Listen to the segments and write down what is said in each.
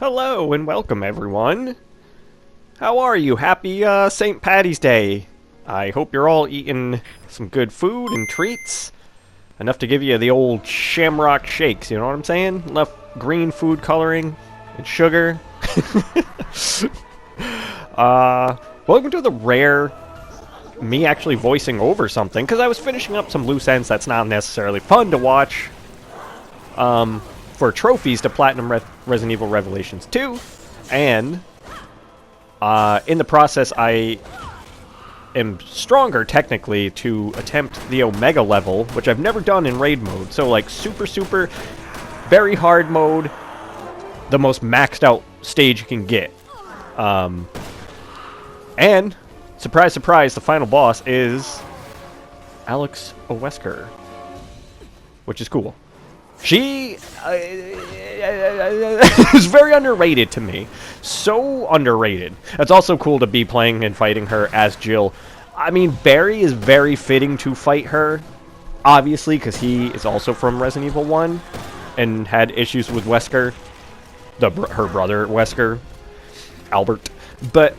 Hello and welcome everyone. How are you? Happy St.Paddy's Day. I hope you're all eating some good food and treats. Enough to give you the old shamrock shakes, you know what I'm saying? Enough green food coloring and sugar. Welcome to the rare me actually voicing over something, because I was finishing up some loose ends that's not necessarily fun to watch. For trophies to Platinum Resident Evil Revelations 2, and in the process I am stronger technically to attempt the Omega level, which I've never done in raid mode. So like super very hard mode, the most maxed out stage you can get. And surprise surprise, the final boss is Alex Wesker, which is cool. She is very underrated to me. So underrated. It's also cool to be playing and fighting her as Jill. I mean, Barry is very fitting to fight her, obviously, because he is also from Resident Evil 1 and had issues with Wesker, her brother Wesker, Albert. But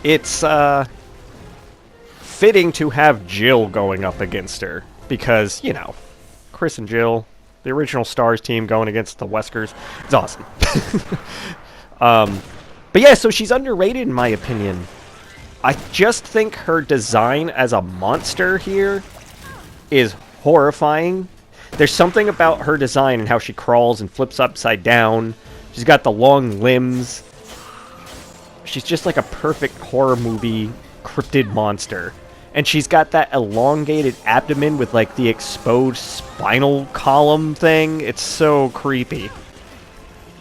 it's fitting to have Jill going up against her because, you know, Chris and Jill, the original Stars team going against the Weskers. It's awesome. But yeah, so she's underrated in my opinion. I just think her design as a monster here is horrifying. There's something about her design and how she crawls and flips upside down. She's got the long limbs. She's just like a perfect horror movie cryptid monster. And she's got that elongated abdomen with, like, the exposed spinal column thing. It's so creepy.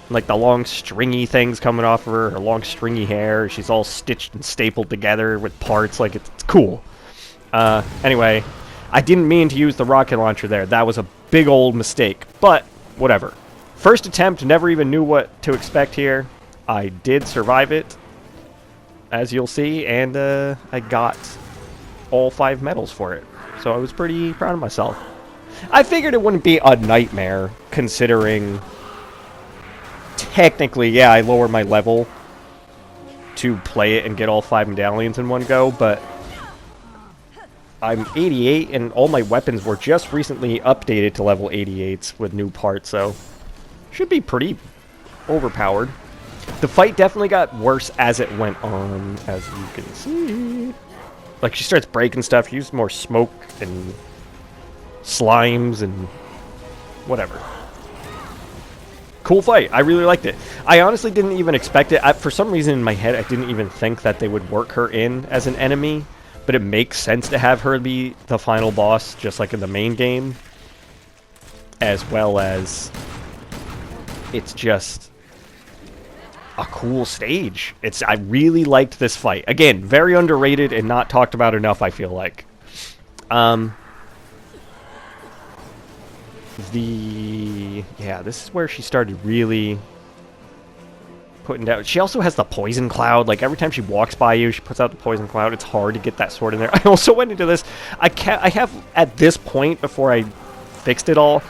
Like, the long stringy things coming off of her long stringy hair. She's all stitched and stapled together with parts. Like, it's cool. Anyway, I didn't mean to use the rocket launcher there. That was a big old mistake. But, whatever. First attempt, never even knew what to expect here. I did survive it, as you'll see, and I got all 5 medals for it. So I was pretty proud of myself. I figured it wouldn't be a nightmare, considering technically, yeah, I lowered my level to play it and get all 5 medallions in one go, but I'm 88 and all my weapons were just recently updated to level 88s with new parts, so should be pretty overpowered. The fight definitely got worse as it went on, as you can see. Like, she starts breaking stuff, use more smoke and slimes and whatever. Cool fight. I really liked it. I honestly didn't even expect it. For some reason in my head, I didn't even think that they would work her in as an enemy. But it makes sense to have her be the final boss, just like in the main game. As well as it's just a cool stage. I really liked this fight. Again, very underrated and not talked about enough, I feel like. Yeah, this is where she started really putting down. She also has the poison cloud. Like, every time she walks by you, she puts out the poison cloud. It's hard to get that sword in there. I also went into this. I have, at this point, before I fixed it all,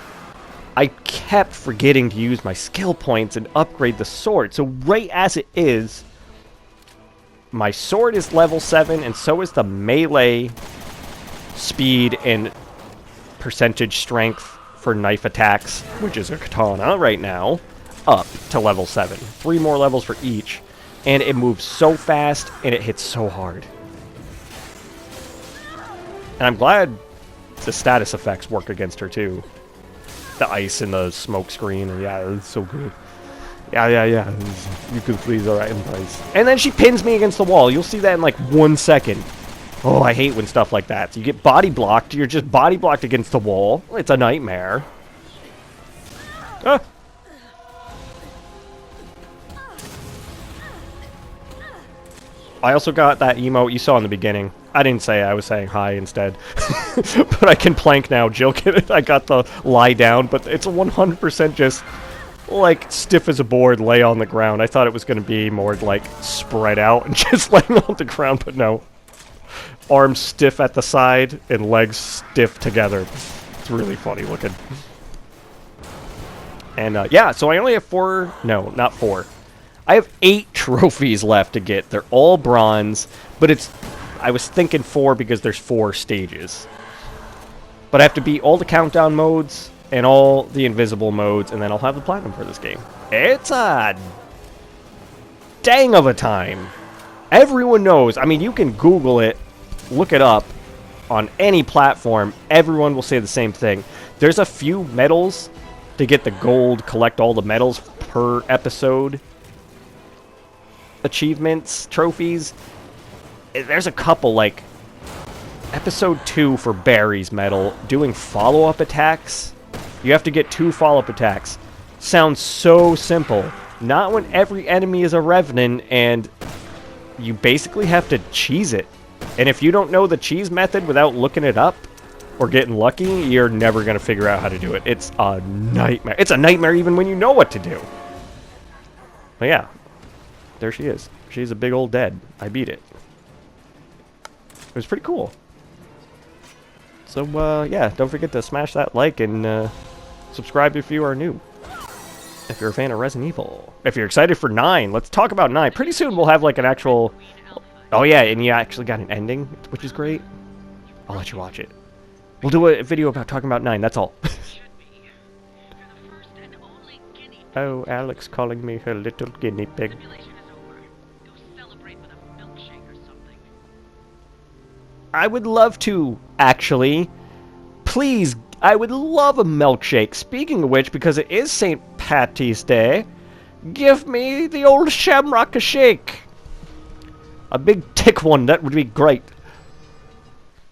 I kept forgetting to use my skill points and upgrade the sword. So right as it is, my sword is level 7, and so is the melee speed and percentage strength for knife attacks, which is a katana right now, up to level 7. 3 more levels for each, and it moves so fast, and it hits so hard. And I'm glad the status effects work against her, too. The ice and the smoke screen, and yeah, it's so good. Yeah. You can freeze the right in place. And then she pins me against the wall. You'll see that in like 1 second. Oh, I hate when stuff like that. So you get body blocked. You're just body blocked against the wall. It's a nightmare. Ah. I also got that emote you saw in the beginning. I didn't say it, I was saying hi instead. But I can plank now, Jill. I got the lie down, but it's 100% just, like, stiff as a board, lay on the ground. I thought it was going to be more, like, spread out and just laying on the ground, but no. Arms stiff at the side and legs stiff together. It's really funny looking. And yeah, so I only have 4. No, not 4. I have 8 trophies left to get. They're all bronze, but it's... I was thinking 4 because there's 4 stages. But I have to beat all the countdown modes and all the invisible modes, and then I'll have the platinum for this game. It's a dang of a time. Everyone knows. I mean, you can Google it, look it up on any platform. Everyone will say the same thing. There's a few medals to get the gold, collect all the medals per episode. Achievements, trophies. There's a couple, like episode 2 for Barry's medal, doing follow-up attacks. You have to get 2 follow-up attacks. Sounds so simple. Not when every enemy is a Revenant and you basically have to cheese it. And if you don't know the cheese method without looking it up or getting lucky, you're never going to figure out how to do it. It's a nightmare. It's a nightmare even when you know what to do. But yeah, there she is. She's a big old dead. I beat it. It was pretty cool. So, yeah, don't forget to smash that like and subscribe if you are new. If you're a fan of Resident Evil. If you're excited for 9, let's talk about 9. Pretty soon we'll have, like, an actual... Oh, yeah, and you actually got an ending, which is great. I'll let you watch it. We'll do a video about talking about 9, that's all. Oh, Alex calling me her little guinea pig. I would love to, actually. Please, I would love a milkshake. Speaking of which, because it is St.Paddy's Day, give me the old shamrock a shake. A big thick one, that would be great.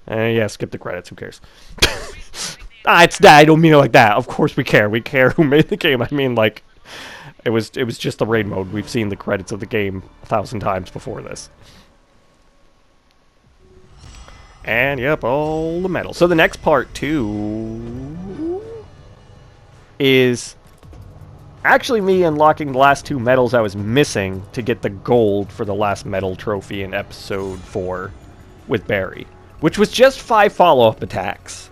Yeah, skip the credits, who cares? It's that, I don't mean it like that. Of course we care. We care who made the game. I mean, like, it was just the raid mode. We've seen the credits of the game 1,000 times before this. And, yep, all the medals. So the next part, too, is actually me unlocking the last 2 medals I was missing to get the gold for the last medal trophy in episode 4 with Barry, which was just 5 follow-up attacks.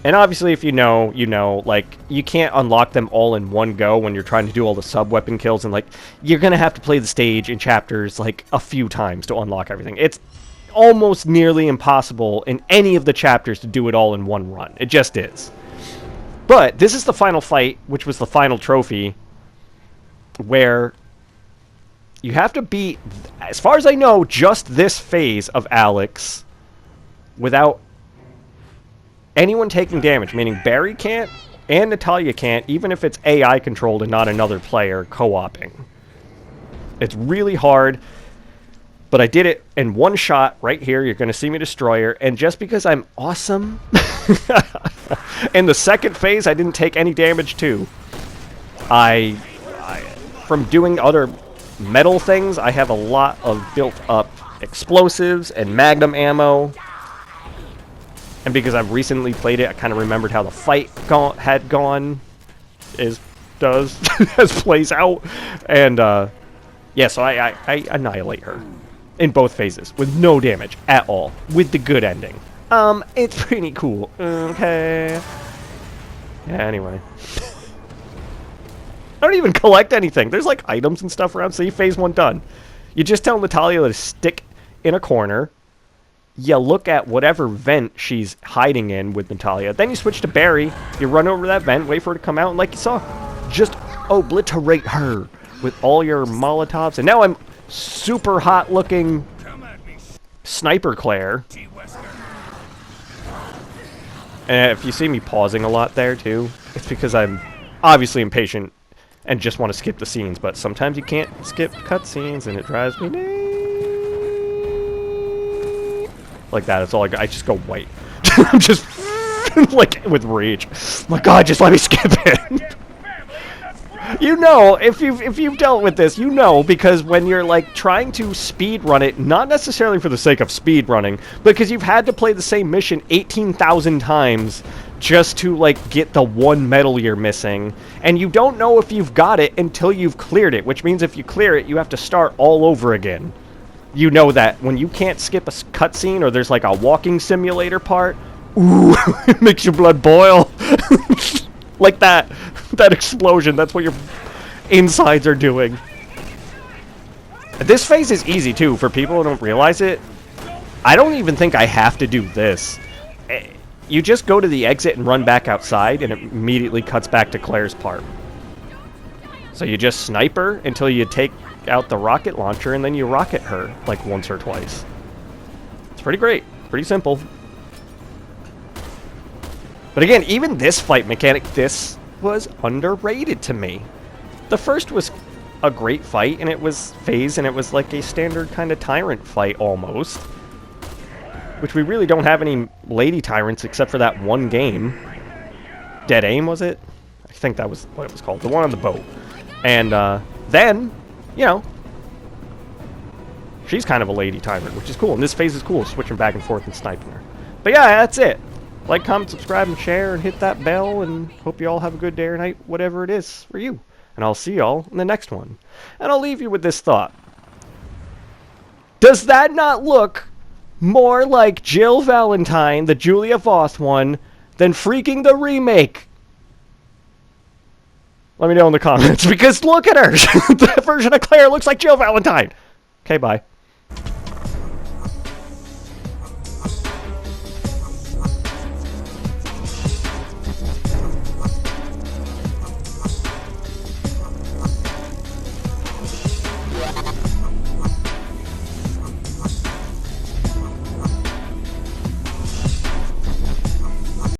And obviously, if you know, you know, like, you can't unlock them all in one go when you're trying to do all the sub-weapon kills, and, like, you're gonna have to play the stage in chapters, like, a few times to unlock everything. It's almost nearly impossible in any of the chapters to do it all in one run. It just is. But this is the final fight, which was the final trophy, where you have to beat, as far as I know, just this phase of Alex without anyone taking damage, meaning Barry can't and Natalia can't, even if it's AI controlled and not another player co-oping. It's really hard. But I did it in one shot right here. You're going to see me destroy her. And just because I'm awesome, in the second phase, I didn't take any damage too. From doing other metal things, I have a lot of built-up explosives and magnum ammo. And because I've recently played it, I kind of remembered how the fight had gone, as plays out. And, yeah, so I annihilate her. In both phases, with no damage at all, with the good ending. It's pretty cool. Okay. Yeah, anyway. I don't even collect anything. There's, like, items and stuff around. See, phase 1 done. You just tell Natalia to stick in a corner. You look at whatever vent she's hiding in with Natalia. Then you switch to Barry. You run over that vent, wait for her to come out, and like you saw, just obliterate her with all your Molotovs. And now I'm super hot looking Sniper Claire. And if you see me pausing a lot there too, it's because I'm obviously impatient and just want to skip the scenes, but sometimes you can't skip cutscenes and it drives me nuts. Like that, it's all I just go white. I'm just like with rage. My God, just let me skip it. You know, if you've dealt with this, you know, because when you're, like, trying to speed run it, not necessarily for the sake of speed running, because you've had to play the same mission 18,000 times just to, like, get the one medal you're missing, and you don't know if you've got it until you've cleared it, which means if you clear it, you have to start all over again. You know that when you can't skip a cutscene or there's, like, a walking simulator part, ooh, it makes your blood boil. Like that explosion, that's what your insides are doing. This phase is easy, too, for people who don't realize it. I don't even think I have to do this. You just go to the exit and run back outside, and it immediately cuts back to Claire's part. So you just snipe her until you take out the rocket launcher, and then you rocket her, like, once or twice. It's pretty great. Pretty simple. But again, even this fight mechanic, this was underrated to me. The first was a great fight, and it was phase, and it was like a standard kind of tyrant fight, almost. Which we really don't have any lady tyrants except for that one game. Dead Aim, was it? I think that was what it was called. The one on the boat. And then, you know, she's kind of a lady tyrant, which is cool. And this phase is cool, switching back and forth and sniping her. But yeah, that's it. Like, comment, subscribe, and share, and hit that bell, and hope you all have a good day or night, whatever it is for you. And I'll see y'all in the next one. And I'll leave you with this thought. Does that not look more like Jill Valentine, the Julia Voth one, than freaking the remake? Let me know in the comments, because look at her! The version of Claire looks like Jill Valentine! Okay, bye.